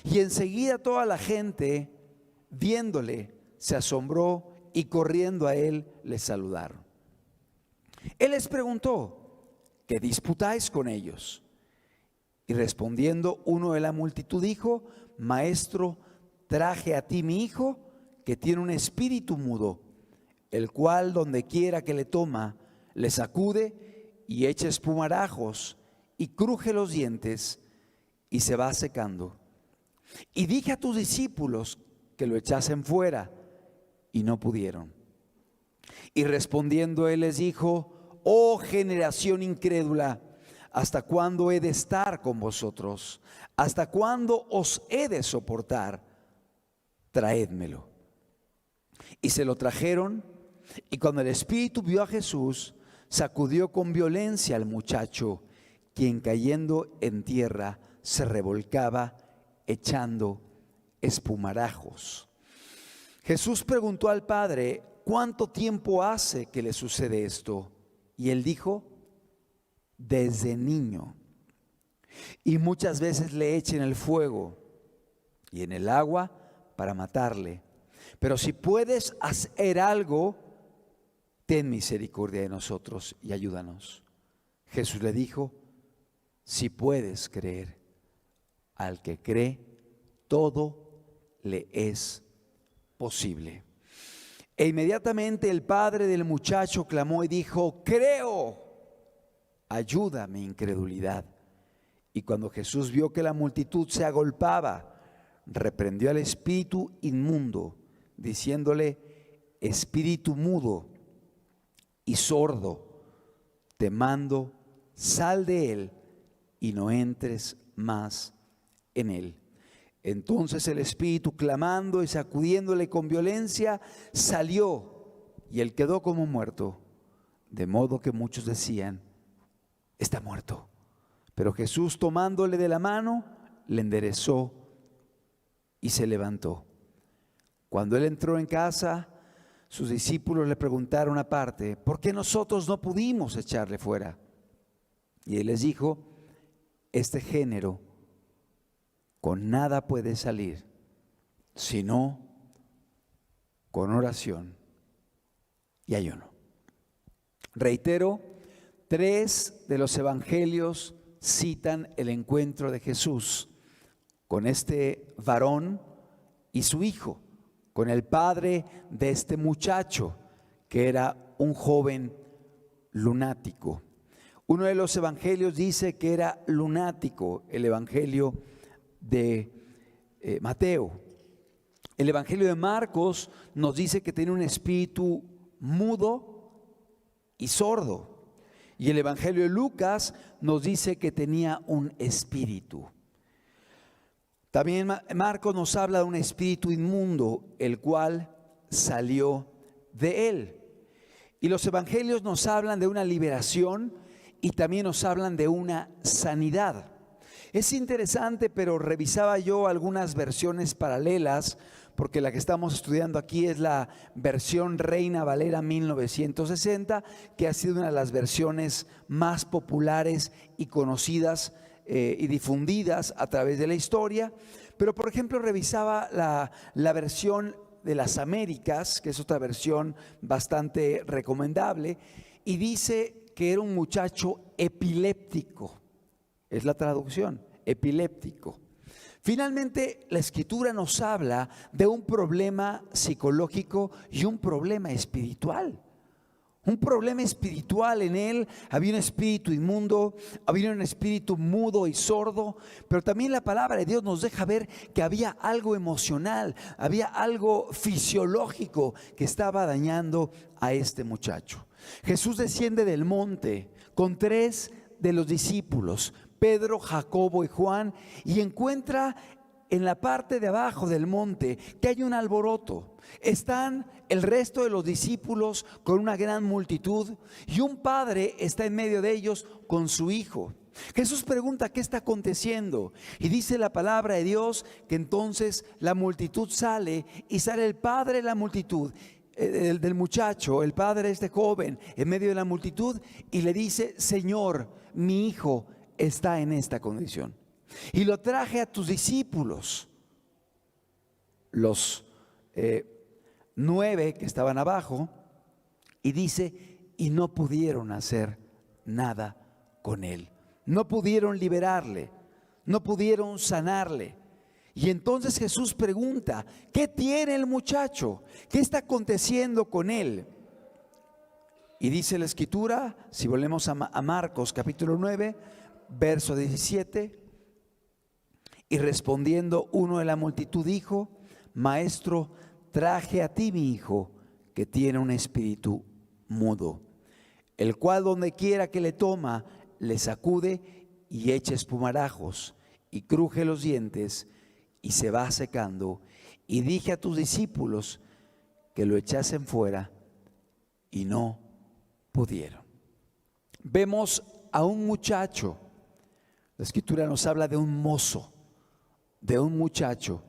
Y enseguida toda la gente, viéndole, se asombró y corriendo a él le saludaron. Él les preguntó: ¿qué disputáis con ellos? Y respondiendo uno de la multitud dijo: Maestro, traje a ti mi hijo, que tiene un espíritu mudo, el cual donde quiera que le toma, le sacude y echa espumarajos y cruje los dientes y se va secando. Y dije a tus discípulos que lo echasen fuera, y no pudieron. Y respondiendo él les dijo: oh generación incrédula, ¿hasta cuándo he de estar con vosotros? ¿Hasta cuándo os he de soportar? Traédmelo. Y se lo trajeron, y cuando el espíritu vio a Jesús, sacudió con violencia al muchacho, quien cayendo en tierra se revolcaba echando espumarajos. Jesús preguntó al padre: ¿cuánto tiempo hace que le sucede esto? Y él dijo: desde niño. Y muchas veces le echa en el fuego y en el agua para matarle. Pero si puedes hacer algo, ten misericordia de nosotros y ayúdanos. Jesús le dijo: si puedes creer, al que cree, todo le es posible. E inmediatamente el padre del muchacho clamó y dijo: creo, ayuda mi incredulidad. Y cuando Jesús vio que la multitud se agolpaba, reprendió al espíritu inmundo, diciéndole: espíritu mudo y sordo, te mando, sal de él y no entres más en él. Entonces el espíritu, clamando y sacudiéndole con violencia, salió, y él quedó como muerto, de modo que muchos decían: está muerto. Pero Jesús, tomándole de la mano, le enderezó y se levantó. Cuando él entró en casa, sus discípulos le preguntaron aparte: ¿por qué nosotros no pudimos echarle fuera? Y él les dijo: este género con nada puede salir, sino con oración y ayuno. Reitero, 3 de los evangelios citan el encuentro de Jesús con este varón y su hijo, con el padre de este muchacho que era un joven lunático. Uno de los evangelios dice que era lunático, el evangelio de Mateo. El evangelio de Marcos nos dice que tiene un espíritu mudo y sordo. Y el evangelio de Lucas nos dice que tenía un espíritu. También Marcos nos habla de un espíritu inmundo, el cual salió de él. Y los evangelios nos hablan de una liberación y también nos hablan de una sanidad. Es interesante, pero revisaba yo algunas versiones paralelas, porque la que estamos estudiando aquí es la versión Reina Valera 1960, que ha sido una de las versiones más populares y conocidas y difundidas a través de la historia. Pero por ejemplo revisaba la versión de las Américas, que es otra versión bastante recomendable, y dice que era un muchacho epiléptico. Es la traducción, epiléptico. Finalmente, la Escritura nos habla de un problema psicológico y un problema espiritual. Un problema espiritual. En él había un espíritu inmundo, había un espíritu mudo y sordo, pero también la palabra de Dios nos deja ver que había algo emocional, había algo fisiológico que estaba dañando a este muchacho. Jesús desciende del monte con 3 de los discípulos, Pedro, Jacobo y Juan, y encuentra en la parte de abajo del monte que hay un alboroto. Están el resto de los discípulos con una gran multitud y un padre está en medio de ellos con su hijo. Jesús pregunta: ¿qué está aconteciendo? Y dice la palabra de Dios que entonces la multitud sale, y sale el padre de la multitud, del muchacho, el padre de este joven, en medio de la multitud, y le dice: Señor, mi hijo está en esta condición. y lo traje a tus discípulos, los 9 que estaban abajo, y dice, y no pudieron hacer nada con él. No pudieron liberarle, no pudieron sanarle. Y entonces Jesús pregunta, ¿qué tiene el muchacho? ¿Qué está aconteciendo con él? Y dice la Escritura, si volvemos a Marcos capítulo 9, verso 17, y respondiendo uno de la multitud dijo, Maestro, traje a ti mi hijo, que tiene un espíritu mudo, el cual donde quiera que le toma, le sacude y echa espumarajos y cruje los dientes y se va secando. Y dije a tus discípulos que lo echasen fuera y no pudieron. Vemos a un muchacho, la Escritura nos habla de un mozo, de un muchacho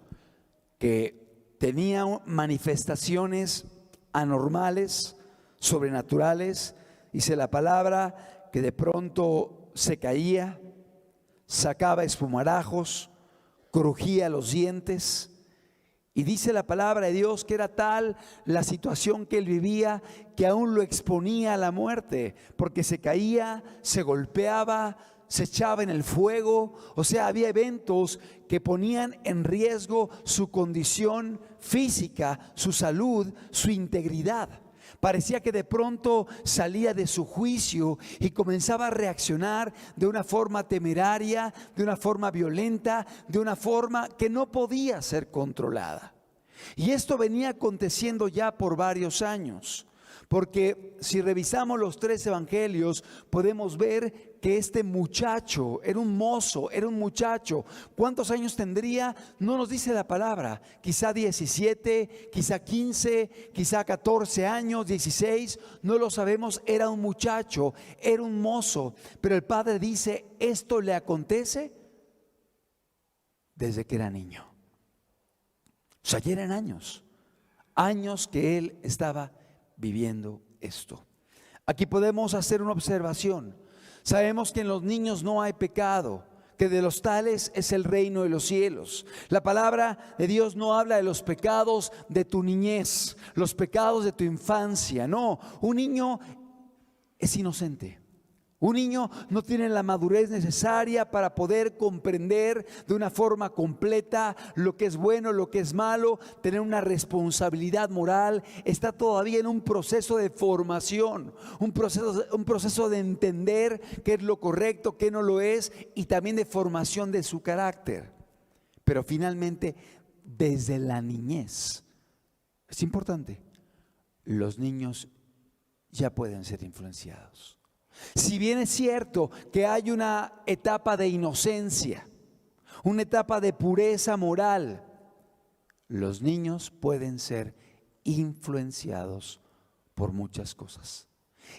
que tenía manifestaciones anormales, sobrenaturales. Dice la palabra que de pronto se caía, sacaba espumarajos, crujía los dientes. Y dice la palabra de Dios que era tal la situación que él vivía que aún lo exponía a la muerte, porque se caía, se golpeaba, se echaba en el fuego. O sea, había eventos que ponían en riesgo su condición física, su salud, su integridad. Parecía que de pronto salía de su juicio y comenzaba a reaccionar de una forma temeraria, de una forma violenta, de una forma que no podía ser controlada. Y esto venía aconteciendo ya por varios años, porque si revisamos los 3 evangelios podemos ver que este muchacho era un mozo, era un muchacho. ¿Cuántos años tendría? No nos dice la palabra. Quizá 17, quizá 15, quizá 14 años, 16, no lo sabemos. Era un muchacho, era un mozo. Pero el padre dice, esto le acontece desde que era niño. O sea, ya eran años que él estaba viviendo esto. Aquí podemos hacer una observación. Sabemos que en los niños no hay pecado, que de los tales es el reino de los cielos. La palabra de Dios no habla de los pecados de tu niñez, los pecados de tu infancia. No, un niño es inocente. Un niño no tiene la madurez necesaria para poder comprender de una forma completa lo que es bueno, lo que es malo, tener una responsabilidad moral. Está todavía en un proceso de formación, un proceso de entender qué es lo correcto, qué no lo es, y también de formación de su carácter. Pero finalmente, desde la niñez, es importante, los niños ya pueden ser influenciados. Si bien es cierto que hay una etapa de inocencia, una etapa de pureza moral, los niños pueden ser influenciados por muchas cosas.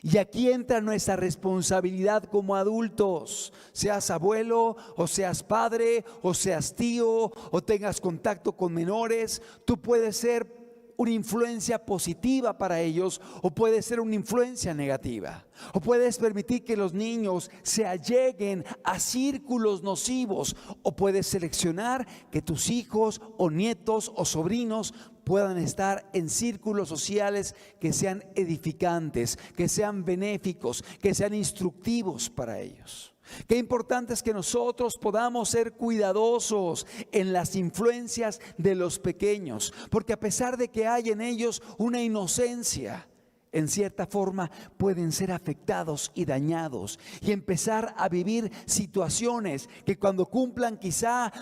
Y aquí entra nuestra responsabilidad como adultos, seas abuelo o seas padre o seas tío o tengas contacto con menores. Tú puedes ser una influencia positiva para ellos o puede ser una influencia negativa. O puedes permitir que los niños se alleguen a círculos nocivos, o puedes seleccionar que tus hijos o nietos o sobrinos puedan estar en círculos sociales que sean edificantes, que sean benéficos, que sean instructivos para ellos. Qué importante es que nosotros podamos ser cuidadosos en las influencias de los pequeños, porque a pesar de que hay en ellos una inocencia, en cierta forma pueden ser afectados y dañados y empezar a vivir situaciones que cuando cumplan quizá,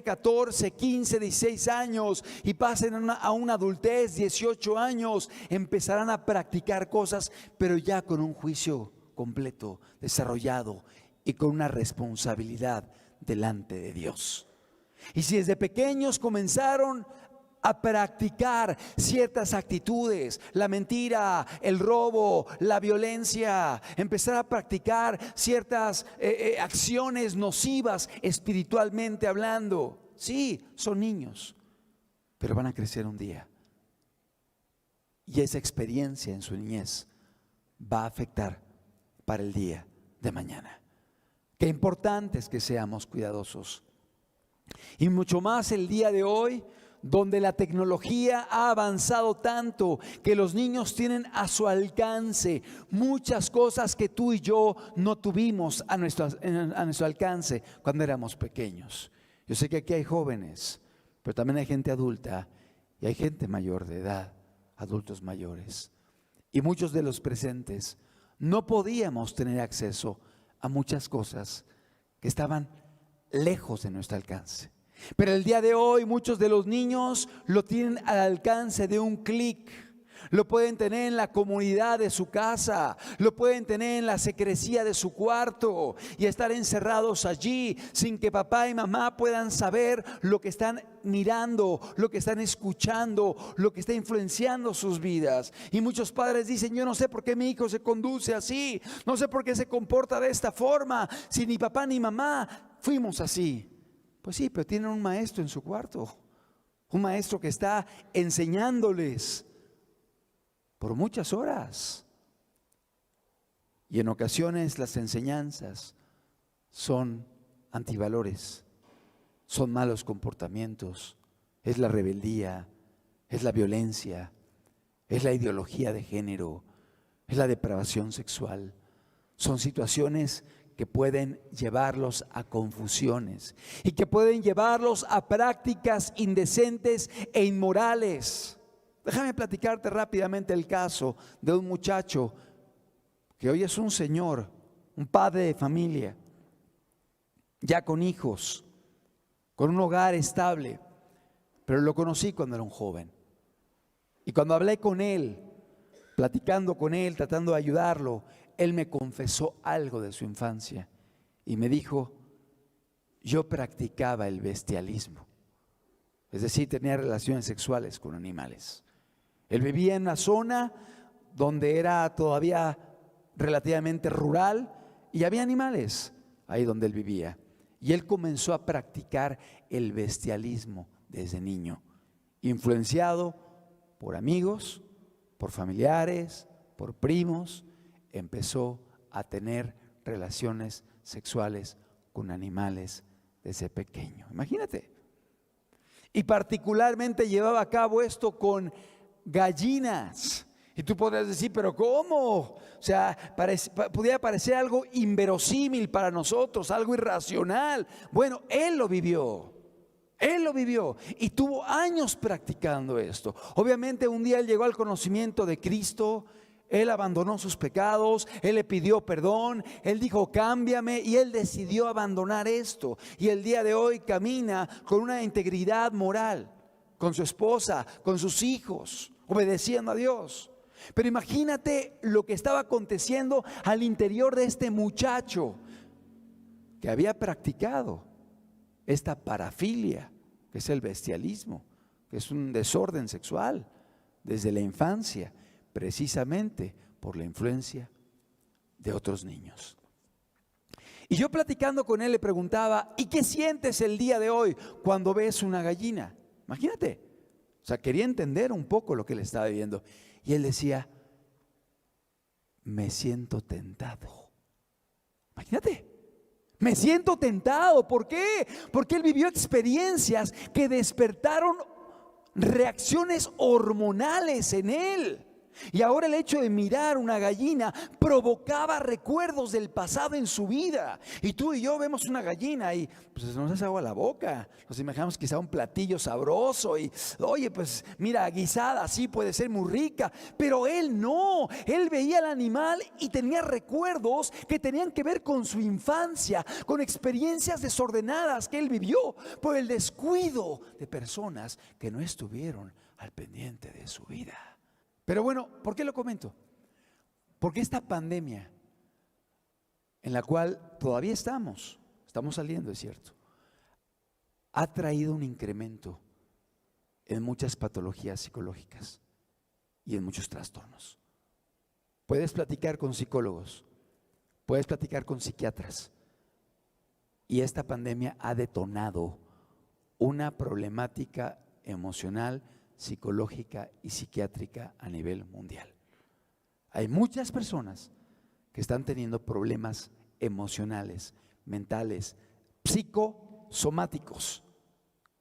14, 15, 16 años y pasen a una adultez, 18 años, empezarán a practicar cosas, pero ya con un juicio completo, desarrollado y con una responsabilidad delante de Dios. Y si desde pequeños comenzaron a practicar ciertas actitudes, la mentira, el robo, la violencia, empezar a practicar ciertas acciones nocivas espiritualmente hablando, sí, son niños, pero van a crecer un día. Y esa experiencia en su niñez va a afectar para el día de mañana. Qué Qué importante es que seamos cuidadosos. Y mucho más el día de hoy, donde la tecnología ha avanzado tanto que los niños tienen a su alcance muchas cosas que tú y yo no tuvimos a nuestro alcance cuando éramos pequeños. Yo sé que aquí hay jóvenes, pero también hay gente adulta y hay gente mayor de edad, adultos mayores. Y muchos de los presentes no podíamos tener acceso a muchas cosas que estaban lejos de nuestro alcance. Pero el día de hoy muchos de los niños lo tienen al alcance de un clic. Lo pueden tener en la comunidad de su casa, lo pueden tener en la secrecía de su cuarto y estar encerrados allí sin que papá y mamá puedan saber lo que están mirando, lo que están escuchando, lo que está influenciando sus vidas. Y muchos padres dicen: yo no sé por qué mi hijo se conduce así, no sé por qué se comporta de esta forma, si ni papá ni mamá fuimos así. Pues sí, pero tienen un maestro en su cuarto, un maestro que está enseñándoles por muchas horas. Y en ocasiones las enseñanzas son antivalores, son malos comportamientos, es la rebeldía, es la violencia, es la ideología de género, es la depravación sexual. Son situaciones que pueden llevarlos a confusiones y que pueden llevarlos a prácticas indecentes e inmorales. Déjame platicarte rápidamente el caso de un muchacho que hoy es un señor, un padre de familia, ya con hijos, con un hogar estable, pero lo conocí cuando era un joven. Y cuando hablé con él, platicando con él, tratando de ayudarlo, él me confesó algo de su infancia y me dijo: yo practicaba el bestialismo, es decir, tenía relaciones sexuales con animales. Él vivía en una zona donde era todavía relativamente rural y había animales ahí donde él vivía. Y él comenzó a practicar el bestialismo desde niño, influenciado por amigos, por familiares, por primos. Empezó a tener relaciones sexuales con animales desde pequeño. Imagínate. Y particularmente llevaba a cabo esto con gallinas. Y tú podrías decir: pero ¿cómo? O sea, podría parecer algo inverosímil para nosotros, algo irracional. Bueno, él lo vivió. Él lo vivió y tuvo años practicando esto. Obviamente un día él llegó al conocimiento de Cristo. Él abandonó sus pecados, él le pidió perdón, él dijo: cámbiame, y él decidió abandonar esto. Y el día de hoy camina con una integridad moral, con su esposa, con sus hijos, obedeciendo a Dios. Pero imagínate lo que estaba aconteciendo al interior de este muchacho que había practicado esta parafilia, que es el bestialismo, que es un desorden sexual desde la infancia, precisamente por la influencia de otros niños. Y yo platicando con él le preguntaba: ¿y qué sientes el día de hoy cuando ves una gallina? Imagínate, o sea, quería entender un poco lo que él estaba viviendo. Y él decía: me siento tentado. Imagínate, me siento tentado. ¿Por qué? Porque él vivió experiencias que despertaron reacciones hormonales en él. Y ahora el hecho de mirar una gallina provocaba recuerdos del pasado en su vida. Y tú y yo vemos una gallina y pues nos hace agua a la boca. Nos imaginamos quizá un platillo sabroso y oye, pues mira, guisada así puede ser muy rica. Pero él no, él veía al animal y tenía recuerdos que tenían que ver con su infancia, con experiencias desordenadas que él vivió por el descuido de personas que no estuvieron al pendiente de su vida. Pero bueno, ¿por qué lo comento? Porque esta pandemia en la cual todavía estamos saliendo, es cierto, ha traído un incremento en muchas patologías psicológicas y en muchos trastornos. Puedes platicar con psicólogos, puedes platicar con psiquiatras, y esta pandemia ha detonado una problemática emocional, psicológica y psiquiátrica a nivel mundial. Hay muchas personas que están teniendo problemas emocionales, mentales, psicosomáticos,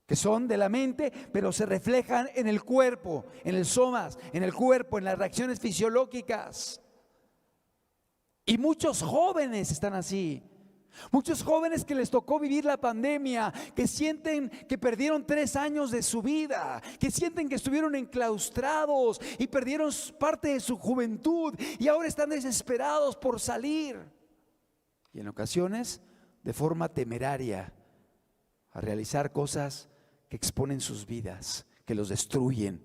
que son de la mente, pero se reflejan en el cuerpo, en el somas, en el cuerpo, en las reacciones fisiológicas. Y muchos jóvenes están así. Muchos jóvenes que les tocó vivir la pandemia, que sienten que perdieron 3 años de su vida, que sienten que estuvieron enclaustrados y perdieron parte de su juventud y ahora están desesperados por salir. Y en ocasiones, de forma temeraria, a realizar cosas que exponen sus vidas, que los destruyen,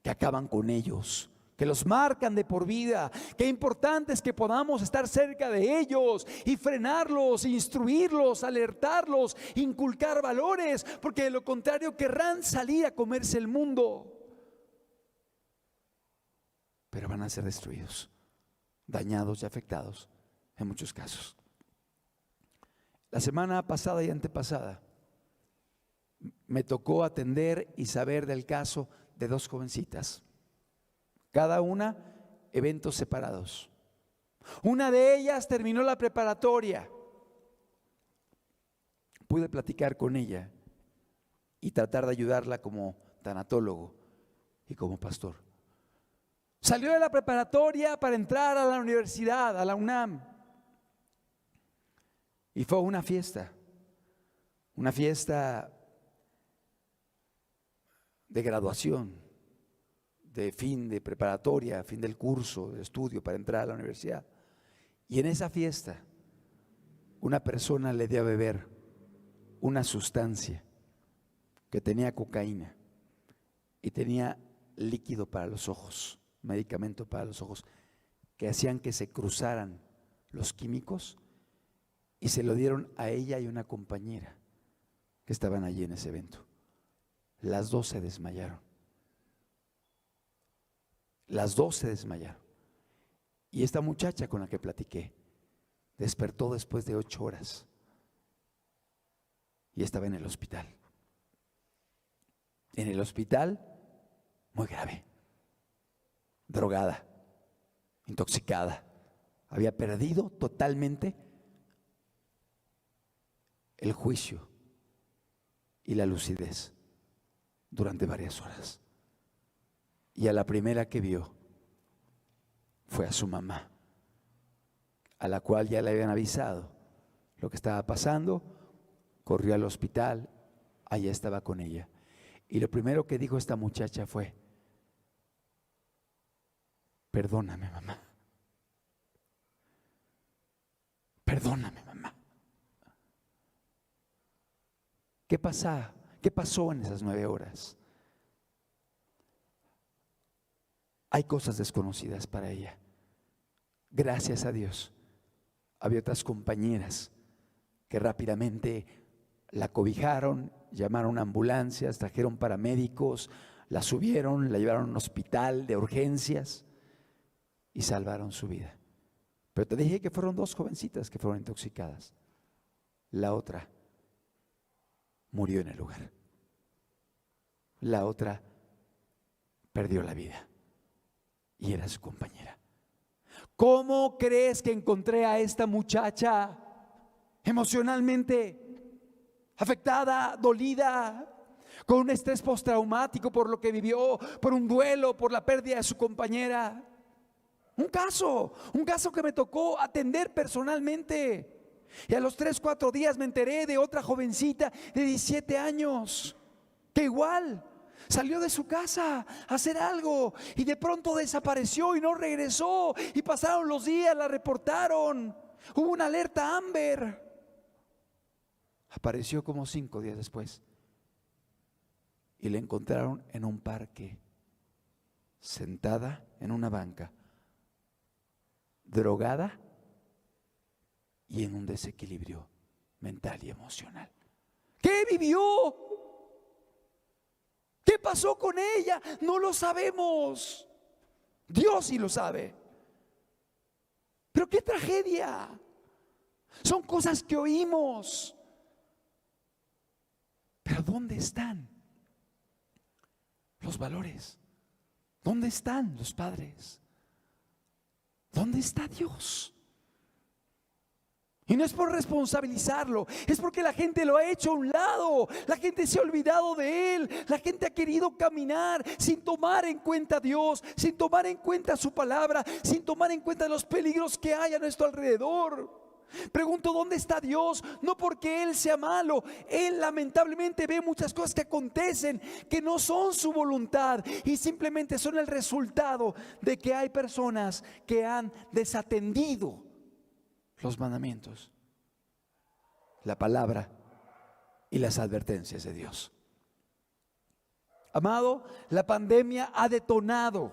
que acaban con ellos, que los marcan de por vida. Qué importante es que podamos estar cerca de ellos y frenarlos, instruirlos, alertarlos, inculcar valores, porque de lo contrario querrán salir a comerse el mundo, pero van a ser destruidos, dañados y afectados en muchos casos. La semana pasada y antepasada me tocó atender y saber del caso de 2 jovencitas, cada una eventos separados. Una de ellas terminó la preparatoria. Pude platicar con ella y tratar de ayudarla como tanatólogo y como pastor. Salió de la preparatoria para entrar a la universidad, a la UNAM. Y fue una fiesta de graduación, de fin de preparatoria, fin del curso de estudio para entrar a la universidad. Y en esa fiesta, una persona le dio a beber una sustancia que tenía cocaína y tenía líquido para los ojos, medicamento para los ojos, que hacían que se cruzaran los químicos, y se lo dieron a ella y una compañera que estaban allí en ese evento. Las 2 se desmayaron. Las 2 se desmayaron. Y esta muchacha con la que platiqué despertó después de 8 horas y estaba en el hospital. En el hospital, muy grave, drogada, intoxicada. Había perdido totalmente el juicio y la lucidez durante varias horas. Y a la primera que vio fue a su mamá, a la cual ya le habían avisado lo que estaba pasando. Corrió al hospital, allá estaba con ella. Y lo primero que dijo esta muchacha fue: perdóname, mamá. Perdóname, mamá. ¿Qué pasó en esas 9 horas? Hay cosas desconocidas para ella. Gracias a Dios, había otras compañeras que rápidamente la cobijaron, llamaron ambulancias, trajeron paramédicos, la subieron, la llevaron a un hospital de urgencias y salvaron su vida. Pero te dije que fueron 2 jovencitas que fueron intoxicadas. La otra murió en el lugar. La otra perdió la vida y era su compañera. ¿Cómo crees que encontré a esta muchacha emocionalmente afectada, dolida, con un estrés postraumático por lo que vivió, por un duelo, por la pérdida de su compañera? Un caso que me tocó atender personalmente. Y a los 3-4 días me enteré de otra jovencita de 17 años que igual salió de su casa a hacer algo y de pronto desapareció y no regresó, y pasaron los días, la reportaron, hubo una alerta Amber. Apareció como 5 días después y la encontraron en un parque, sentada en una banca, drogada y en un desequilibrio mental y emocional. ¿Qué vivió? ¿Qué pasó con ella? No lo sabemos. Dios sí lo sabe. Pero qué tragedia. Son cosas que oímos. Pero ¿dónde están los valores? ¿Dónde están los padres? ¿Dónde está Dios? Y no es por responsabilizarlo, es porque la gente lo ha hecho a un lado. La gente se ha olvidado de Él. La gente ha querido caminar sin tomar en cuenta a Dios, sin tomar en cuenta su palabra, sin tomar en cuenta los peligros que hay a nuestro alrededor. Pregunto, ¿dónde está Dios? No porque Él sea malo. Él lamentablemente ve muchas cosas que acontecen que no son su voluntad y simplemente son el resultado de que hay personas que han desatendido los mandamientos, la palabra y las advertencias de Dios. Amado, la pandemia ha detonado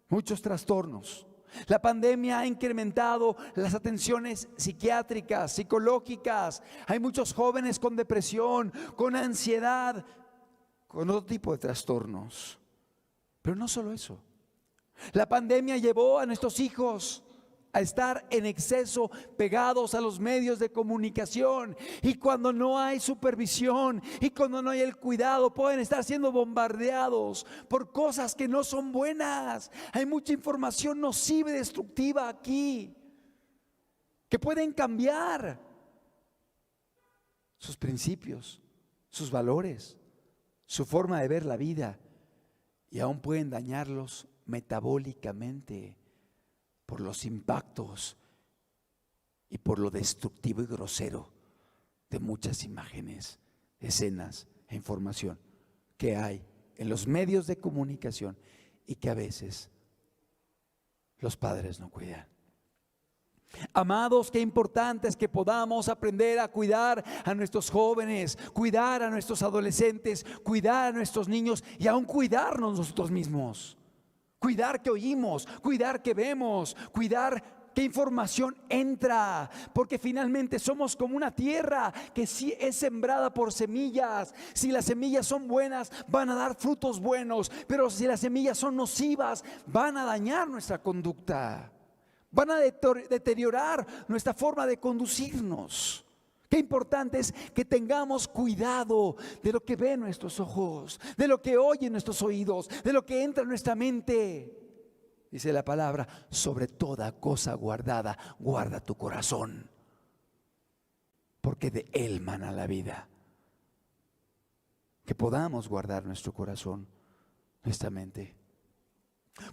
muchos trastornos. La pandemia ha incrementado las atenciones psiquiátricas, psicológicas. Hay muchos jóvenes con depresión, con ansiedad, con otro tipo de trastornos. Pero no solo eso. La pandemia llevó a nuestros hijos a estar en exceso pegados a los medios de comunicación, y cuando no hay supervisión y cuando no hay el cuidado, pueden estar siendo bombardeados por cosas que no son buenas. Hay mucha información nociva y destructiva aquí que pueden cambiar sus principios, sus valores, su forma de ver la vida, y aún pueden dañarlos metabólicamente por los impactos y por lo destructivo y grosero de muchas imágenes, escenas e información que hay en los medios de comunicación y que a veces los padres no cuidan. Amados, qué importante es que podamos aprender a cuidar a nuestros jóvenes, cuidar a nuestros adolescentes, cuidar a nuestros niños y aún cuidarnos nosotros mismos. Cuidar que oímos, cuidar que vemos, cuidar qué información entra, porque finalmente somos como una tierra que sí es sembrada por semillas. Si las semillas son buenas, van a dar frutos buenos, pero si las semillas son nocivas, van a dañar nuestra conducta, van a deteriorar nuestra forma de conducirnos. Qué importante es que tengamos cuidado de lo que ven nuestros ojos, de lo que oyen nuestros oídos, de lo que entra en nuestra mente. Dice la palabra, sobre toda cosa guardada, guarda tu corazón, porque de él mana la vida. Que podamos guardar nuestro corazón, nuestra mente.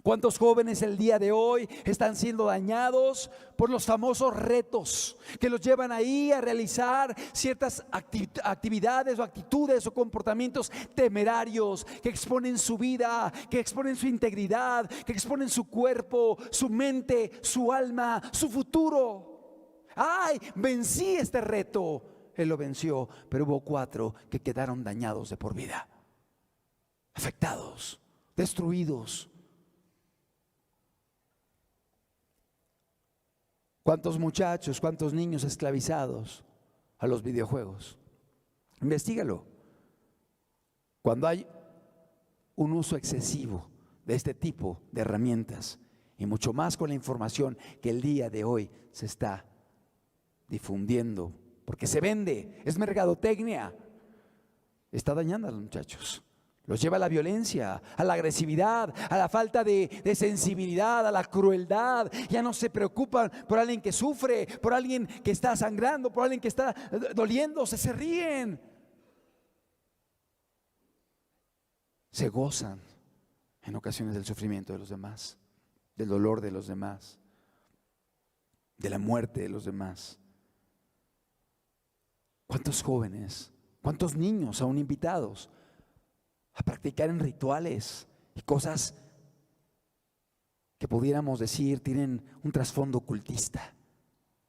¿Cuántos jóvenes el día de hoy están siendo dañados por los famosos retos que los llevan ahí a realizar ciertas actividades o actitudes o comportamientos temerarios que exponen su vida, que exponen su integridad, que exponen su cuerpo, su mente, su alma, su futuro? ¡Ay! Vencí este reto. Él lo venció, pero hubo 4 que quedaron dañados de por vida, afectados, destruidos. ¿Cuántos muchachos, cuántos niños esclavizados a los videojuegos? Investígalo. Cuando hay un uso excesivo de este tipo de herramientas, y mucho más con la información que el día de hoy se está difundiendo, porque se vende, es mercadotecnia, está dañando a los muchachos. Los lleva a la violencia, a la agresividad, a la falta de sensibilidad, a la crueldad. Ya no se preocupan por alguien que sufre, por alguien que está sangrando, por alguien que está doliéndose. Se ríen, se gozan en ocasiones del sufrimiento de los demás, del dolor de los demás, de la muerte de los demás. ¿Cuántos jóvenes, cuántos niños aún invitados a practicar en rituales y cosas que pudiéramos decir tienen un trasfondo ocultista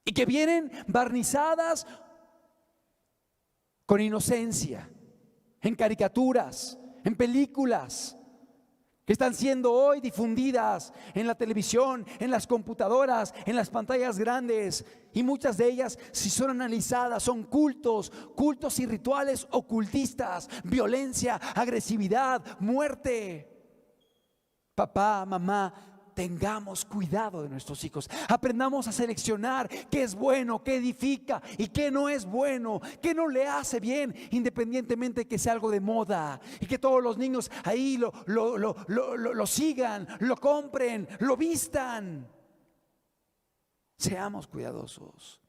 y que vienen barnizadas con inocencia, en caricaturas, en películas que están siendo hoy difundidas en la televisión, en las computadoras, en las pantallas grandes, y muchas de ellas, si son analizadas, son cultos y rituales ocultistas, violencia, agresividad, muerte. Papá, mamá, tengamos cuidado de nuestros hijos. Aprendamos a seleccionar qué es bueno, qué edifica y qué no es bueno, qué no le hace bien, independientemente de que sea algo de moda y que todos los niños ahí lo sigan, lo compren, lo vistan. Seamos cuidadosos.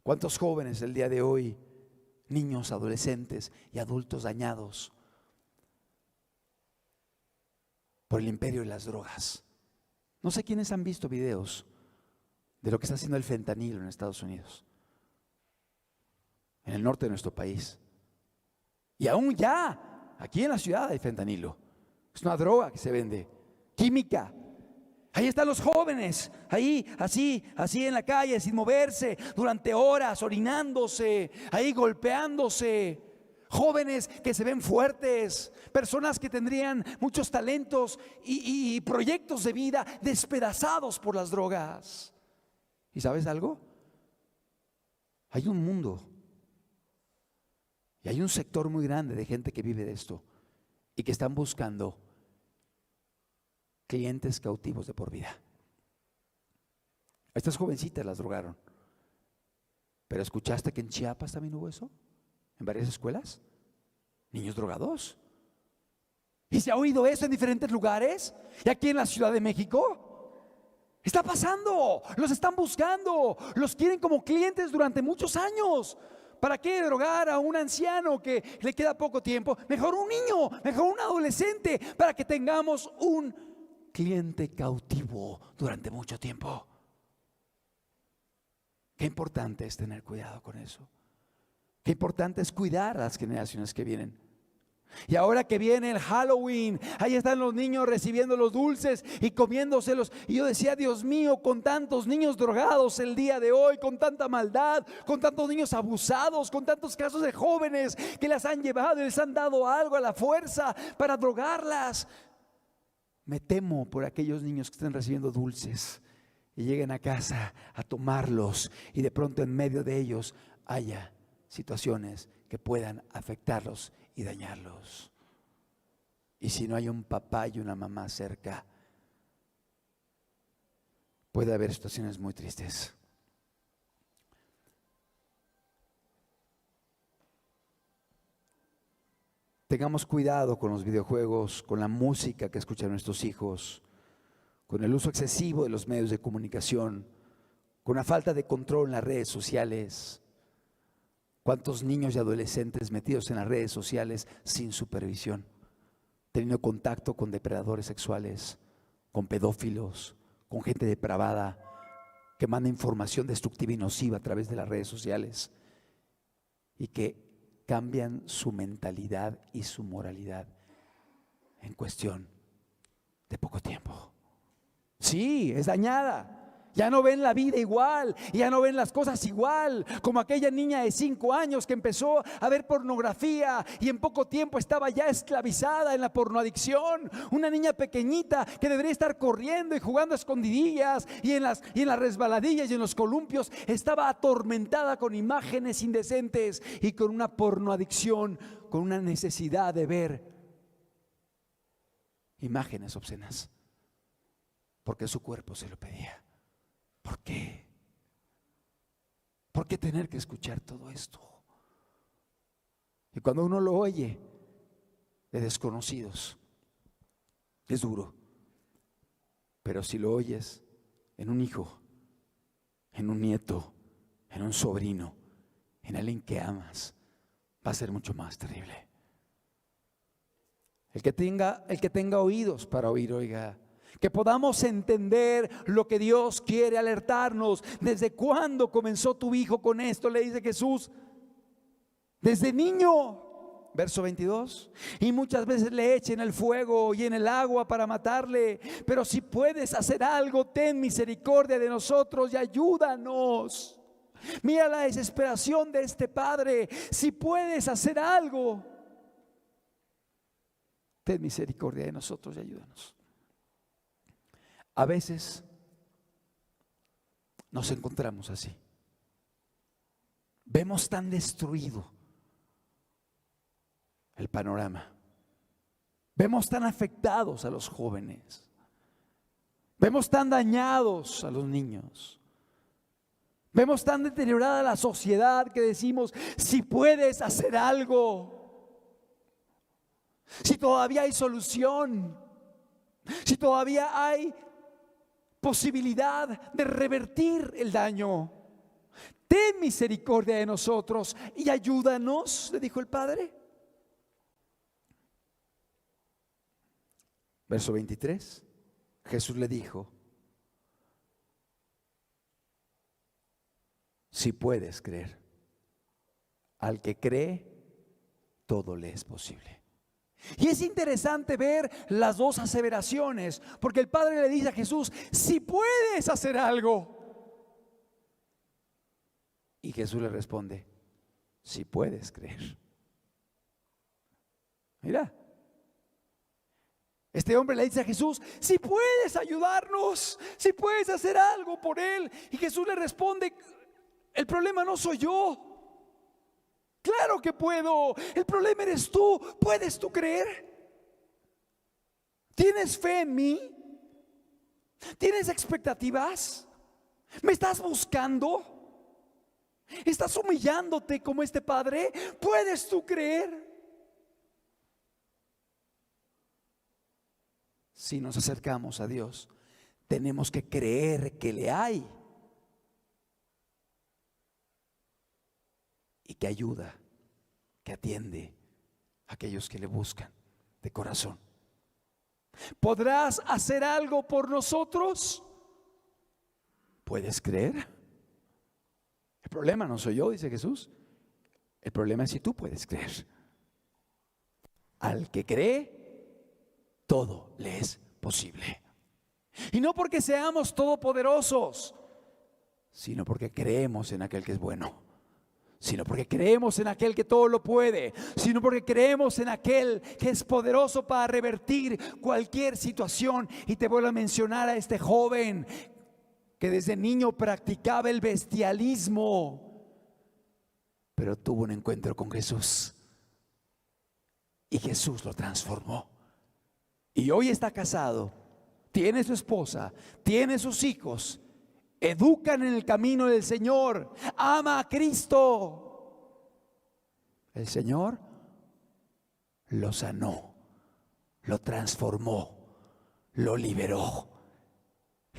¿Cuántos jóvenes el día de hoy, niños, adolescentes y adultos dañados por el imperio de las drogas? No sé quiénes han visto videos de lo que está haciendo el fentanilo en Estados Unidos, en el norte de nuestro país. Y aún ya, aquí en la ciudad hay fentanilo. Es una droga que se vende, química. Ahí están los jóvenes, ahí así en la calle, sin moverse, durante horas, orinándose, ahí golpeándose. Jóvenes que se ven fuertes, personas que tendrían muchos talentos y proyectos de vida despedazados por las drogas. ¿Y sabes algo? Hay un mundo y hay un sector muy grande de gente que vive de esto y que están buscando clientes cautivos de por vida. A estas jovencitas las drogaron. Pero ¿escuchaste que en Chiapas también hubo eso? En varias escuelas, niños drogados. ¿Y se ha oído eso en diferentes lugares? ¿Y aquí en la Ciudad de México? Está pasando, los están buscando, los quieren como clientes durante muchos años. ¿Para qué drogar a un anciano que le queda poco tiempo? Mejor un niño, mejor un adolescente, para que tengamos un cliente cautivo durante mucho tiempo. Qué importante es tener cuidado con eso. Qué importante es cuidar a las generaciones que vienen. Y ahora que viene el Halloween, ahí están los niños recibiendo los dulces y comiéndoselos. Y yo decía, Dios mío, con tantos niños drogados el día de hoy, con tanta maldad, con tantos niños abusados, con tantos casos de jóvenes que las han llevado y les han dado algo a la fuerza para drogarlas. Me temo por aquellos niños que estén recibiendo dulces y lleguen a casa a tomarlos y de pronto en medio de ellos haya situaciones que puedan afectarlos y dañarlos. Y si no hay un papá y una mamá cerca, puede haber situaciones muy tristes. Tengamos cuidado con los videojuegos, con la música que escuchan nuestros hijos, con el uso excesivo de los medios de comunicación, con la falta de control en las redes sociales. ¿Cuántos niños y adolescentes metidos en las redes sociales sin supervisión, teniendo contacto con depredadores sexuales, con pedófilos, con gente depravada que manda información destructiva y nociva a través de las redes sociales y que cambian su mentalidad y su moralidad en cuestión de poco tiempo? Sí, es dañada. Ya no ven la vida igual, ya no ven las cosas igual, como aquella niña de 5 años que empezó a ver pornografía y en poco tiempo estaba ya esclavizada en la pornoadicción. Una niña pequeñita que debería estar corriendo y jugando a escondidillas y en las resbaladillas y en los columpios, estaba atormentada con imágenes indecentes y con una pornoadicción, con una necesidad de ver imágenes obscenas, porque su cuerpo se lo pedía. ¿Por qué? ¿Por qué tener que escuchar todo esto? Y cuando uno lo oye de desconocidos, es duro. Pero si lo oyes en un hijo, en un nieto, en un sobrino, en alguien que amas, va a ser mucho más terrible. El que tenga oídos para oír, oiga. Que podamos entender lo que Dios quiere alertarnos. ¿Desde cuándo comenzó tu hijo con esto? Le dice Jesús. Desde niño. Verso 22. Y muchas veces le echen el fuego y en el agua para matarle. Pero si puedes hacer algo, ten misericordia de nosotros y ayúdanos. Mira la desesperación de este padre. Si puedes hacer algo, ten misericordia de nosotros y ayúdanos. A veces nos encontramos así. Vemos tan destruido el panorama. Vemos tan afectados a los jóvenes. Vemos tan dañados a los niños. Vemos tan deteriorada la sociedad que decimos, si puedes hacer algo, si todavía hay solución, si todavía hay posibilidad de revertir el daño, ten misericordia de nosotros y ayúdanos, le dijo el padre. Verso 23, Jesús le dijo: si puedes creer, al que cree, todo le es posible. Y es interesante ver las dos aseveraciones, porque el Padre le dice a Jesús: si puedes hacer algo. Y Jesús le responde: si puedes creer. Mira, este hombre le dice a Jesús: si puedes ayudarnos, si puedes hacer algo por él. Y Jesús le responde: el problema no soy yo. Claro que puedo. El problema eres tú. ¿Puedes tú creer? ¿Tienes fe en mí? ¿Tienes expectativas? ¿Me estás buscando? ¿Estás humillándote como este padre? ¿Puedes tú creer? Si nos acercamos a Dios, tenemos que creer que le hay y que ayuda, que atiende a aquellos que le buscan de corazón. ¿Podrás hacer algo por nosotros? ¿Puedes creer? El problema no soy yo, dice Jesús. El problema es si tú puedes creer. Al que cree, todo le es posible. Y no porque seamos todopoderosos, sino porque creemos en aquel que es bueno, sino porque creemos en aquel que todo lo puede, sino porque creemos en aquel que es poderoso para revertir cualquier situación. Y te vuelvo a mencionar a este joven que desde niño practicaba el bestialismo, pero tuvo un encuentro con Jesús y Jesús lo transformó. Y hoy está casado, tiene su esposa, tiene sus hijos, educan en el camino del Señor, ama a Cristo. El Señor lo sanó, lo transformó, lo liberó,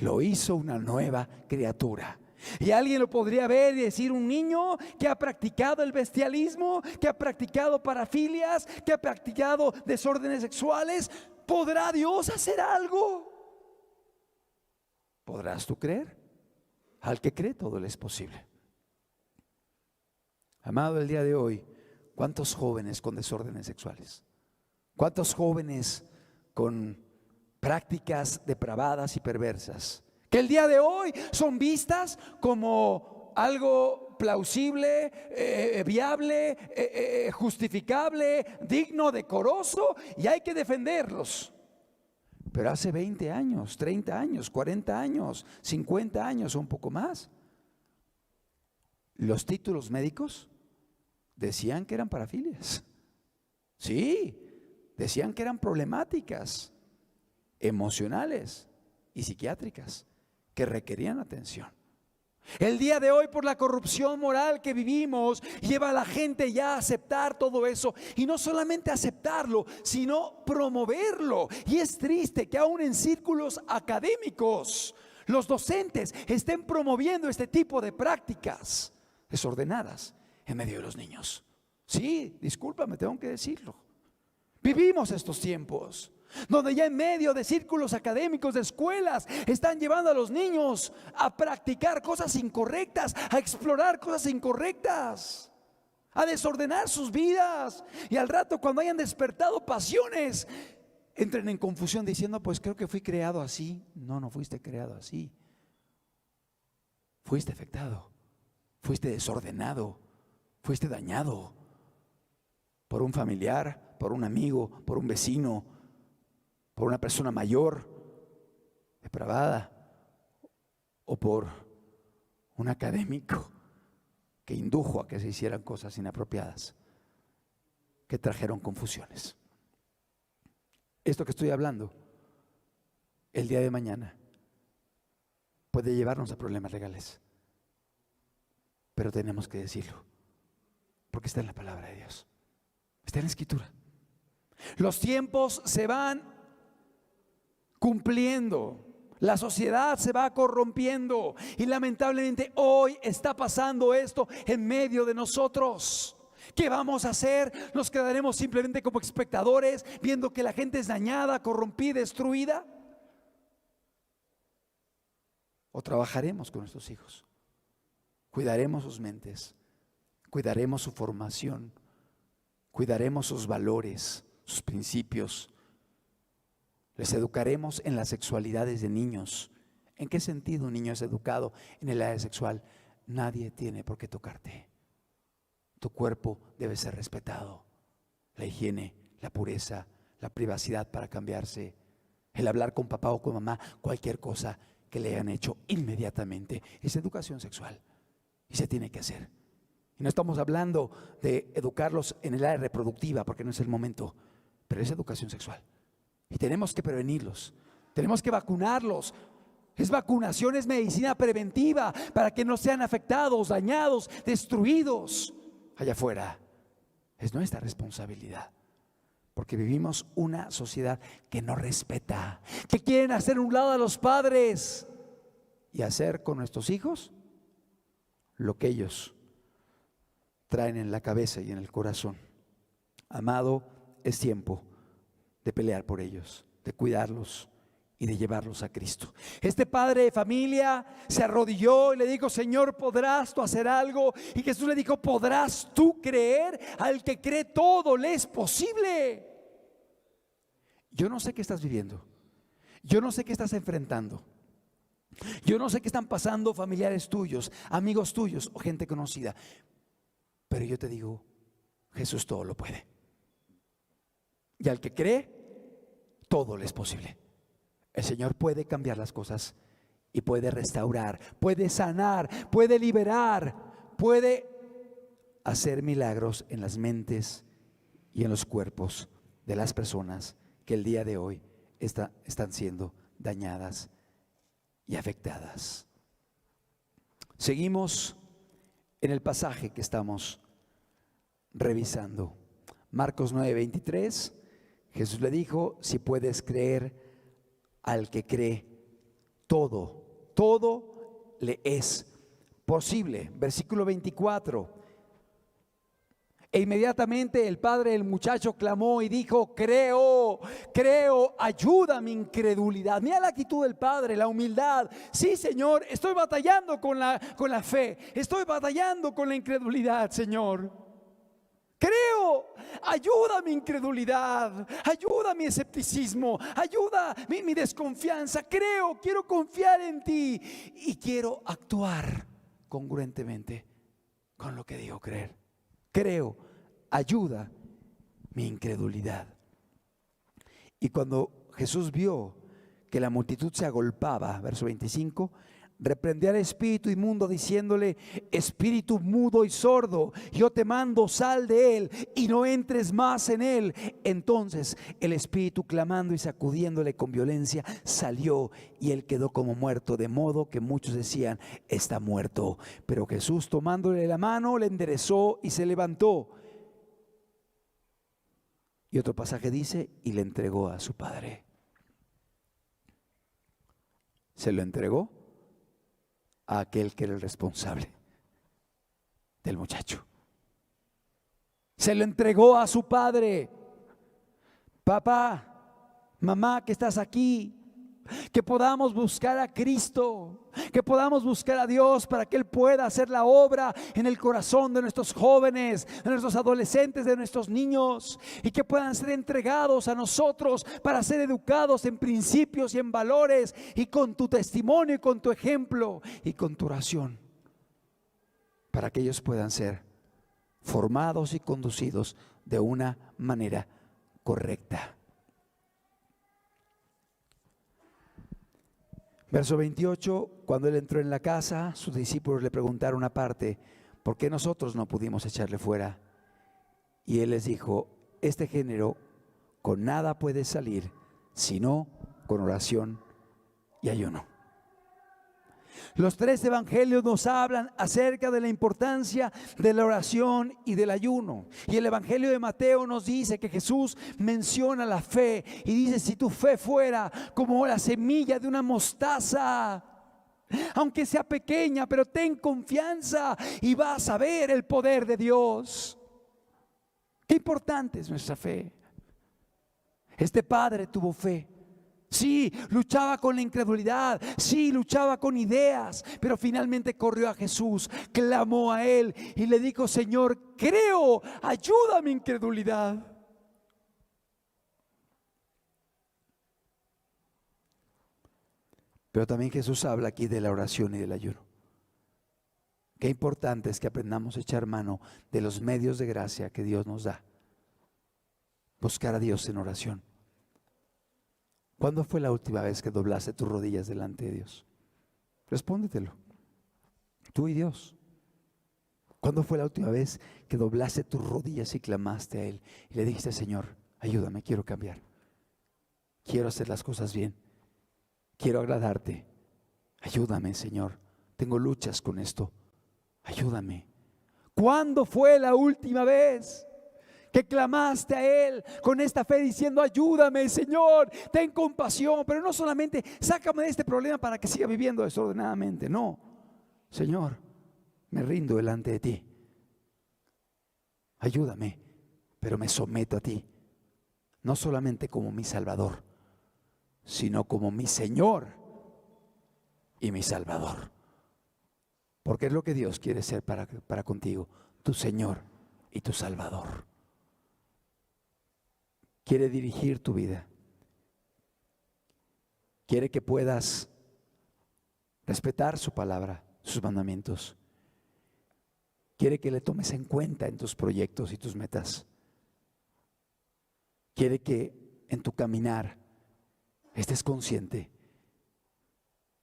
lo hizo una nueva criatura. Y alguien lo podría ver y decir: un niño que ha practicado el bestialismo, que ha practicado parafilias, que ha practicado desórdenes sexuales, ¿podrá Dios hacer algo? ¿Podrás tú creer? Al que cree, todo le es posible. Amado, el día de hoy, ¿cuántos jóvenes con desórdenes sexuales? ¿Cuántos jóvenes con prácticas depravadas y perversas, que el día de hoy son vistas como algo plausible, viable, justificable, digno, decoroso, y hay que defenderlos? Pero hace 20 años, 30 años, 40 años, 50 años o un poco más, los títulos médicos decían que eran parafilias. Sí, decían que eran problemáticas emocionales y psiquiátricas que requerían atención. El día de hoy, por la corrupción moral que vivimos, lleva a la gente ya a aceptar todo eso, y no solamente aceptarlo, sino promoverlo. Y es triste que aún en círculos académicos los docentes estén promoviendo este tipo de prácticas desordenadas en medio de los niños. Sí, discúlpame, tengo que decirlo. Vivimos estos tiempos donde ya en medio de círculos académicos, de escuelas, están llevando a los niños a practicar cosas incorrectas, a explorar cosas incorrectas, a desordenar sus vidas. Y al rato, cuando hayan despertado pasiones, entren en confusión diciendo: pues creo que fui creado así. No, no fuiste creado así. Fuiste afectado, fuiste desordenado, fuiste dañado por un familiar, por un amigo, por un vecino, por una persona mayor, depravada, o por un académico que indujo a que se hicieran cosas inapropiadas, que trajeron confusiones. Esto que estoy hablando, el día de mañana, puede llevarnos a problemas legales, pero tenemos que decirlo, porque está en la palabra de Dios, está en la Escritura. Los tiempos se van cumpliendo. La sociedad se va corrompiendo y lamentablemente hoy está pasando esto en medio de nosotros. ¿Qué vamos a hacer? ¿Nos quedaremos simplemente como espectadores viendo que la gente es dañada, corrompida, destruida? ¿O trabajaremos con nuestros hijos? Cuidaremos sus mentes, cuidaremos su formación, cuidaremos sus valores, sus principios. Les educaremos en las sexualidades de niños. ¿En qué sentido un niño es educado en el área sexual? Nadie tiene por qué tocarte. Tu cuerpo debe ser respetado. La higiene, la pureza, la privacidad para cambiarse, el hablar con papá o con mamá, cualquier cosa que le hayan hecho inmediatamente. Es educación sexual y se tiene que hacer. Y no estamos hablando de educarlos en el área reproductiva porque no es el momento, pero es educación sexual. Y tenemos que prevenirlos, tenemos que vacunarlos. Es vacunación, es medicina preventiva para que no sean afectados, dañados, destruidos allá afuera. Es nuestra responsabilidad, porque vivimos una sociedad que no respeta, que quieren hacer un lado a los padres y hacer con nuestros hijos lo que ellos traen en la cabeza y en el corazón. Amado, es tiempo de pelear por ellos, de cuidarlos y de llevarlos a Cristo. Este padre de familia se arrodilló y le dijo: Señor, ¿podrás tú hacer algo? Y Jesús le dijo: ¿podrás tú creer? Al que cree todo le es posible. Yo no sé qué estás viviendo, yo no sé qué estás enfrentando, yo no sé qué están pasando familiares tuyos, amigos tuyos o gente conocida, pero yo te digo, Jesús todo lo puede. Y al que cree, todo le es posible. El Señor puede cambiar las cosas y puede restaurar, puede sanar, puede liberar, puede hacer milagros en las mentes y en los cuerpos de las personas que el día de hoy están siendo dañadas y afectadas. Seguimos en el pasaje que estamos revisando. Marcos 9:23. Jesús le dijo: si puedes creer, al que cree, todo le es posible. Versículo 24. E inmediatamente el padre del muchacho clamó y dijo: creo, ayuda a mi incredulidad. Mira la actitud del padre, la humildad. Sí, Señor, estoy batallando con la fe, estoy batallando con la incredulidad, Señor. Creo, ayuda mi incredulidad, ayuda mi escepticismo, ayuda mi desconfianza. Creo, quiero confiar en ti y quiero actuar congruentemente con lo que digo creer. Creo, ayuda mi incredulidad. Y cuando Jesús vio que la multitud se agolpaba, verso 25, reprendió al espíritu inmundo diciéndole: espíritu mudo y sordo, yo te mando, sal de él y no entres más en él. Entonces el espíritu, clamando y sacudiéndole con violencia, salió y él quedó como muerto, de modo que muchos decían: está muerto. Pero Jesús, tomándole la mano, le enderezó y se levantó. Y otro pasaje dice: y le entregó a su padre. Se lo entregó a aquel que era el responsable del muchacho. Se lo entregó a su padre. Papá, mamá que estás aquí, que podamos buscar a Cristo, que podamos buscar a Dios para que Él pueda hacer la obra en el corazón de nuestros jóvenes, de nuestros adolescentes, de nuestros niños, y que puedan ser entregados a nosotros para ser educados en principios y en valores, y con tu testimonio y con tu ejemplo y con tu oración, para que ellos puedan ser formados y conducidos de una manera correcta. Verso 28, cuando él entró en la casa, sus discípulos le preguntaron aparte: ¿por qué nosotros no pudimos echarle fuera? Y él les dijo: este género con nada puede salir, sino con oración y ayuno. Los 3 evangelios nos hablan acerca de la importancia de la oración y del ayuno. Y el evangelio de Mateo nos dice que Jesús menciona la fe y dice: si tu fe fuera como la semilla de una mostaza, aunque sea pequeña, pero ten confianza y vas a ver el poder de Dios. Qué importante es nuestra fe. Este padre tuvo fe. Sí, luchaba con la incredulidad, sí, luchaba con ideas, pero finalmente corrió a Jesús, clamó a Él y le dijo: Señor, creo, ayuda a mi incredulidad. Pero también Jesús habla aquí de la oración y del ayuno. Qué importante es que aprendamos a echar mano de los medios de gracia que Dios nos da. Buscar a Dios en oración. ¿Cuándo fue la última vez que doblaste tus rodillas delante de Dios? Respóndetelo. Tú y Dios. ¿Cuándo fue la última vez que doblaste tus rodillas y clamaste a Él y le dijiste: Señor, ayúdame, quiero cambiar, quiero hacer las cosas bien, quiero agradarte, ayúdame, Señor, tengo luchas con esto, ayúdame? ¿Cuándo fue la última vez que clamaste a Él con esta fe diciendo: ayúdame, Señor, ten compasión? Pero no solamente sácame de este problema para que siga viviendo desordenadamente. No, Señor, me rindo delante de ti, ayúdame, pero me someto a ti, no solamente como mi Salvador, sino como mi Señor y mi Salvador. Porque es lo que Dios quiere ser para contigo, tu Señor y tu Salvador. Quiere dirigir tu vida. Quiere que puedas respetar su palabra, sus mandamientos. Quiere que le tomes en cuenta en tus proyectos y tus metas. Quiere que en tu caminar estés consciente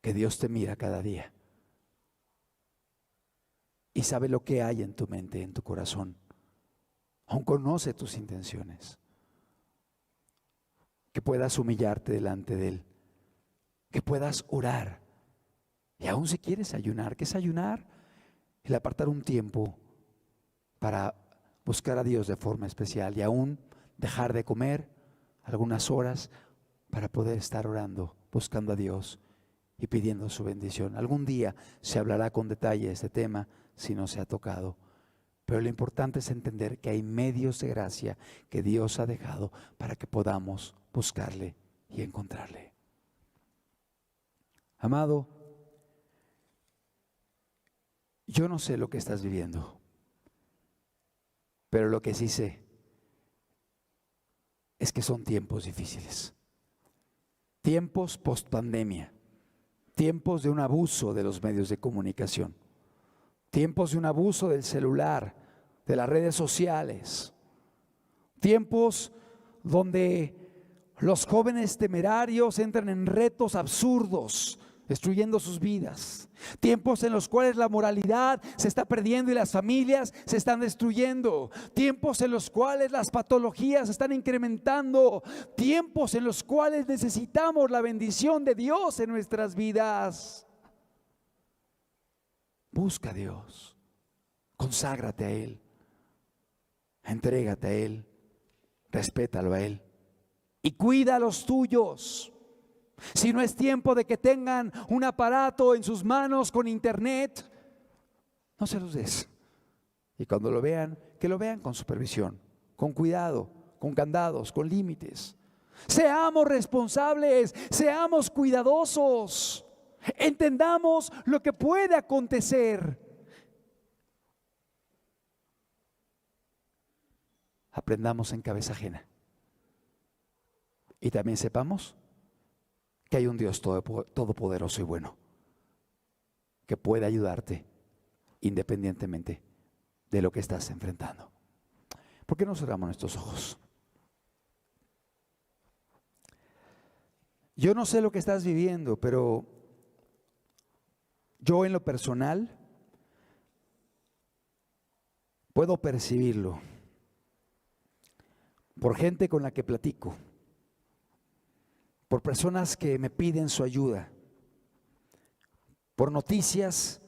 que Dios te mira cada día y sabe lo que hay en tu mente, en tu corazón. Aún conoce tus intenciones. Que puedas humillarte delante de Él, que puedas orar. Y aún si quieres ayunar, ¿qué es ayunar? El apartar un tiempo para buscar a Dios de forma especial y aún dejar de comer algunas horas para poder estar orando, buscando a Dios y pidiendo su bendición. Algún día se hablará con detalle de este tema si no se ha tocado. Pero lo importante es entender que hay medios de gracia que Dios ha dejado para que podamos buscarle y encontrarle. Amado, yo no sé lo que estás viviendo, pero lo que sí sé es que son tiempos difíciles. Tiempos post pandemia, tiempos de un abuso de los medios de comunicación. Tiempos de un abuso del celular, de las redes sociales. Tiempos donde los jóvenes temerarios entran en retos absurdos, destruyendo sus vidas. Tiempos en los cuales la moralidad se está perdiendo y las familias se están destruyendo. Tiempos en los cuales las patologías se están incrementando. Tiempos en los cuales necesitamos la bendición de Dios en nuestras vidas. Busca a Dios, conságrate a Él, entrégate a Él, respétalo a Él y cuida a los tuyos. Si no es tiempo de que tengan un aparato en sus manos con internet, no se los des. Y cuando lo vean, que lo vean con supervisión, con cuidado, con candados, con límites. Seamos responsables, seamos cuidadosos. Entendamos lo que puede acontecer. Aprendamos en cabeza ajena. Y también sepamos que hay un Dios todopoderoso y bueno, que puede ayudarte independientemente de lo que estás enfrentando. ¿Por qué no cerramos nuestros ojos? Yo no sé lo que estás viviendo, pero yo en lo personal puedo percibirlo por gente con la que platico, por personas que me piden su ayuda, por noticias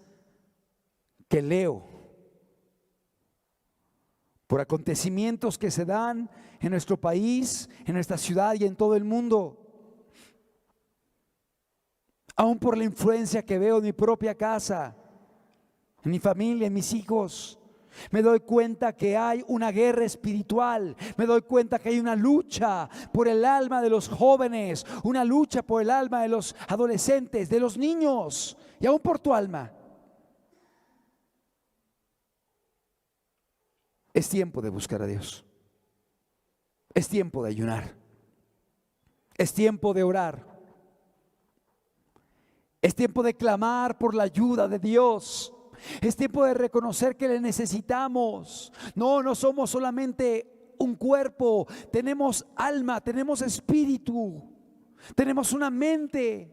que leo, por acontecimientos que se dan en nuestro país, en nuestra ciudad y en todo el mundo. Aún por la influencia que veo en mi propia casa, en mi familia, en mis hijos. Me doy cuenta que hay una guerra espiritual. Me doy cuenta que hay una lucha por el alma de los jóvenes, una lucha por el alma de los adolescentes, de los niños y aún por tu alma. Es tiempo de buscar a Dios. Es tiempo de ayunar. Es tiempo de orar. Es tiempo de clamar por la ayuda de Dios. Es tiempo de reconocer que le necesitamos. No somos solamente un cuerpo. Tenemos alma, tenemos espíritu. Tenemos una mente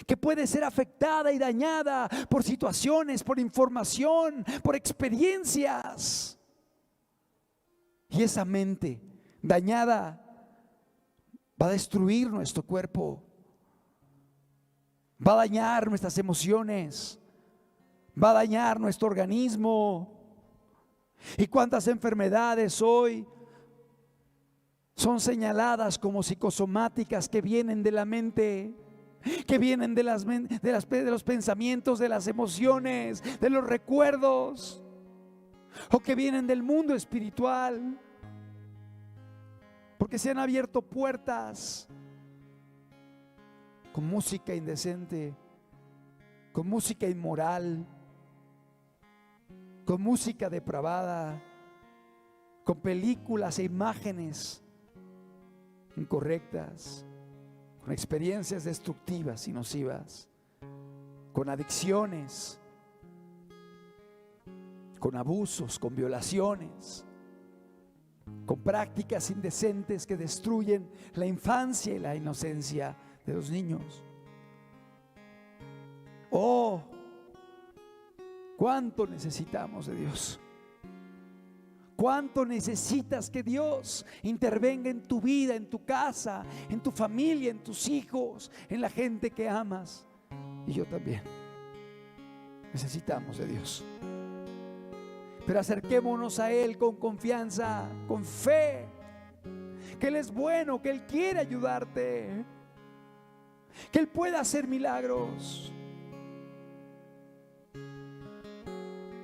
que puede ser afectada y dañada por situaciones, por información, por experiencias. Y esa mente dañada va a destruir nuestro cuerpo. Va a dañar nuestras emociones, va a dañar nuestro organismo. ¿Y cuántas enfermedades hoy son señaladas como psicosomáticas que vienen de la mente, que vienen de los pensamientos, de las emociones, de los recuerdos, o que vienen del mundo espiritual? Porque se han abierto puertas con música indecente, con música inmoral, con música depravada, con películas e imágenes incorrectas, con experiencias destructivas y nocivas, con adicciones, con abusos, con violaciones, con prácticas indecentes que destruyen la infancia y la inocencia de los niños. Oh, cuánto necesitamos de Dios. Cuánto necesitas que Dios intervenga en tu vida, en tu casa, en tu familia, en tus hijos, en la gente que amas. Y yo también. Necesitamos de Dios. Pero acerquémonos a Él con confianza, con fe, que Él es bueno, que Él quiere ayudarte, que Él pueda hacer milagros.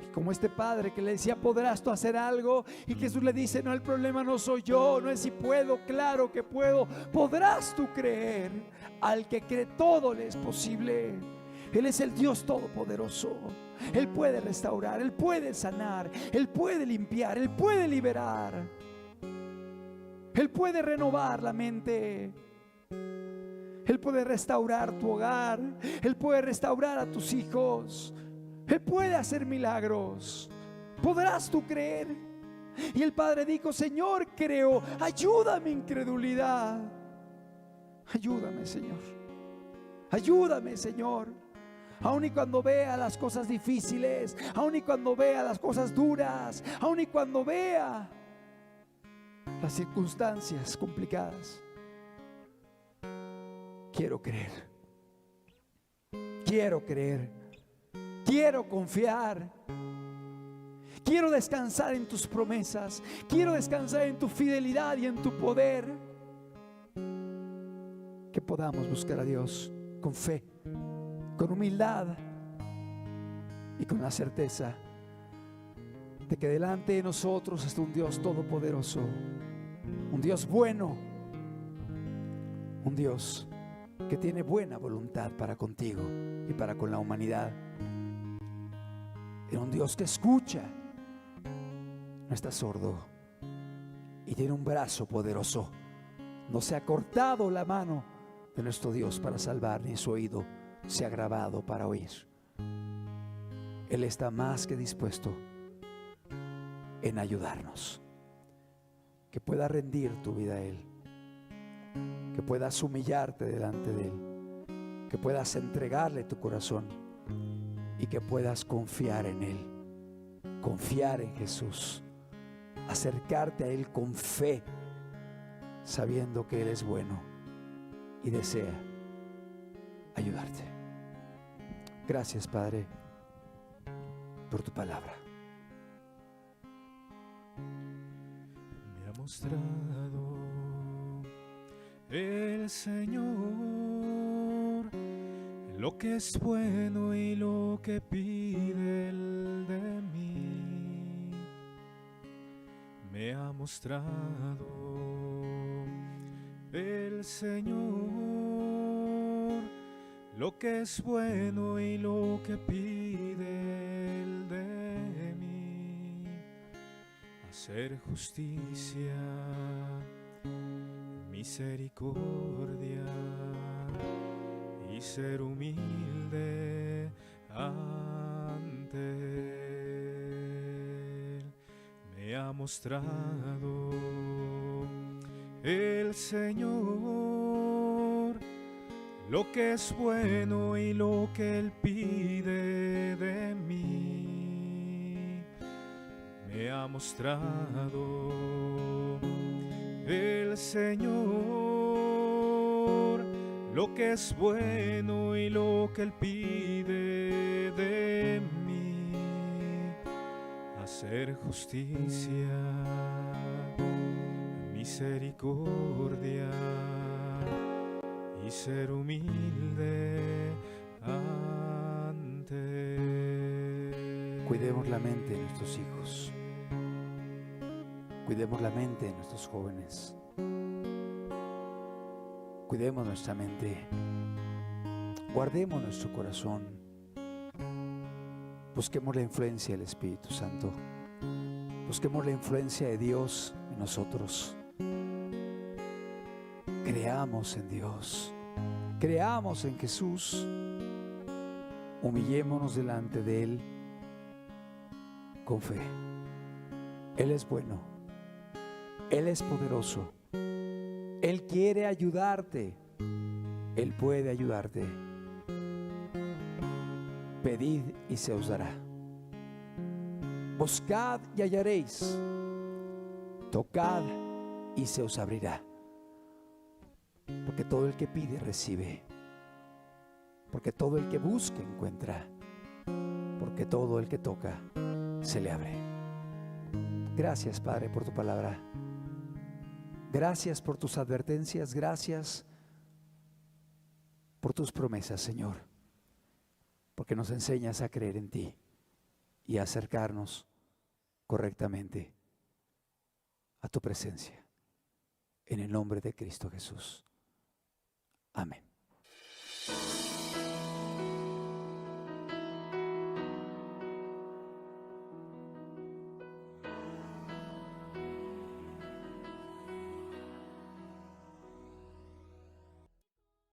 Y como este padre que le decía, ¿podrás tú hacer algo? Y Jesús le dice, no, el problema no soy yo, no es si puedo, claro que puedo. ¿Podrás tú creer? Al que cree todo le es posible. Él es el Dios todopoderoso. Él puede restaurar, Él puede sanar, Él puede limpiar, Él puede liberar, Él puede renovar la mente, Él puede restaurar tu hogar, Él puede restaurar a tus hijos, Él puede hacer milagros. ¿Podrás tú creer? Y el padre dijo, Señor, creo, ayuda a mi incredulidad. Ayúdame, Señor. Ayúdame, Señor. Aun y cuando vea las cosas difíciles, aun y cuando vea las cosas duras, aun y cuando vea las circunstancias complicadas, quiero creer, quiero creer, quiero confiar, quiero descansar en tus promesas, quiero descansar en tu fidelidad y en tu poder. Que podamos buscar a Dios con fe, con humildad y con la certeza de que delante de nosotros está un Dios todopoderoso, un Dios bueno, un Dios que tiene buena voluntad para contigo y para con la humanidad, y un Dios que escucha, no está sordo y tiene un brazo poderoso. No se ha cortado la mano de nuestro Dios para salvar, ni su oído se ha grabado para oír. Él está más que dispuesto en ayudarnos. Que puedas rendir tu vida a Él, que puedas humillarte delante de Él, que puedas entregarle tu corazón y que puedas confiar en Él, confiar en Jesús, acercarte a Él con fe, sabiendo que Él es bueno y desea ayudarte. Gracias, Padre, por tu palabra. Me ha mostrado el Señor lo que es bueno y lo que pide Él de mí. Me ha mostrado el Señor lo que es bueno y lo que pide Él de mí. Hacer justicia, misericordia y ser humilde ante Él. Me ha mostrado el Señor lo que es bueno y lo que Él pide de mí. Me ha mostrado el Señor lo que es bueno y lo que Él pide de mí. Hacer justicia, misericordia y ser humilde ante Él. Cuidemos la mente de nuestros hijos. Cuidemos la mente de nuestros jóvenes. Cuidemos nuestra mente. Guardemos nuestro corazón. Busquemos la influencia del Espíritu Santo. Busquemos la influencia de Dios en nosotros. Creamos en Dios. Creamos en Jesús. Humillémonos delante de Él con fe. Él es bueno. Él es poderoso. Él quiere ayudarte. Él puede ayudarte. Pedid y se os dará. Buscad y hallaréis. Tocad y se os abrirá. Porque todo el que pide recibe. Porque todo el que busca encuentra. Porque todo el que toca se le abre. Gracias, Padre, por tu palabra. Gracias por tus advertencias. Gracias por tus promesas, Señor. Porque nos enseñas a creer en ti y a acercarnos correctamente a tu presencia. En el nombre de Cristo Jesús. Amén.